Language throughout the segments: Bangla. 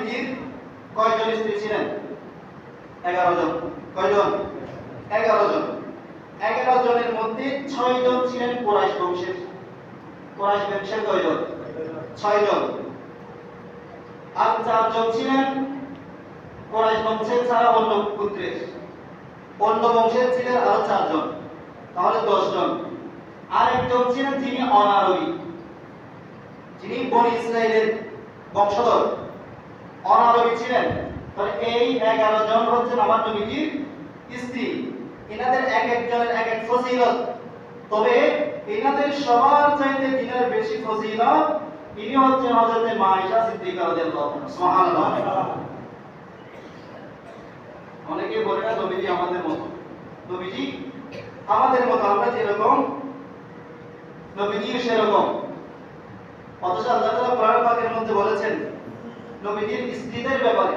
নবীজির কয়জন স্ত্রী ছিলেন? 11 জন। কয়জন? 11 জন। 11 জনের মধ্যে 6 জন ছিলেন কুরাইশ বংশের। কুরাইশ বংশের কয়জন? 6 জন। আর 4 জন ছিলেন কুরাইশ বংশের ছাড়া অন্য গোত্রের। অন্য বংশের ছিলেন আরো 4 জন, তাহলে 10 জন। আর একজন ছিলেন যিনি অনারবী, যিনি বনি ইসরাইলের বংশধর, অনারবী ছিলেন। তাহলে এই 11 জন হচ্ছেন আমার নবীজির স্ত্রী। এনাদের এক একজনের এক এক ফজিলত, তবে এনাদের সবার চাইতে যিনার বেশি ফজিলত ইনি হচ্ছেন হযরতে মা আয়েশা সিদ্দিকা রাদিয়াল্লাহু আনহা। সুবহানাল্লাহ। অনেকে বলে না নবীজি আমাদের মতো। নবীজি আমাদের মতো, আমরা যেরকম নবীজিও সেরকম। অথচ আল্লাহ তাআলা কোরআন পাকের মধ্যে বলেছেন নবীজির স্ত্রীদের ব্যাপারে,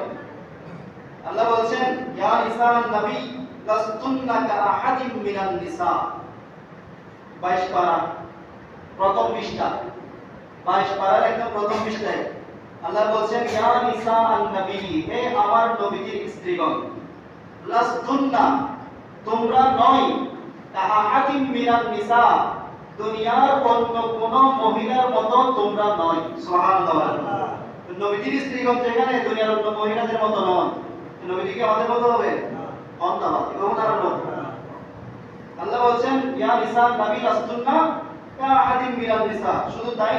আল্লাহ বলছেন ইয়া নিসান নবী লাস্তুন্না কাআহাদিম মিনান নিসা। 22 পারা প্রথম পৃষ্ঠা, 22 পারার একদম প্রথম পৃষ্ঠায় আল্লাহ বলছেন ইয়া নিসান নবী, হে আমার নবীজির স্ত্রীগণ, লাস্তুন্না তোমরা নয়, কাআহাদিম মিনান নিসা দুনিয়ার অন্য কোন মহিলার মতো তোমরা নয়। সুবহানাল্লাহ। নবীজির স্ত্রীগণ যেখানে দুনিয়ার অন্য মহিলাদের মতো নয়, নবীজি কি আমাদের মতো হবে? অন্য হবে, ওনার মতো। আল্লাহ বলছেন ইয়া নিসা নবী লাস্তুন্না কাআহাদিম মিনান নিসা, শুধু তাই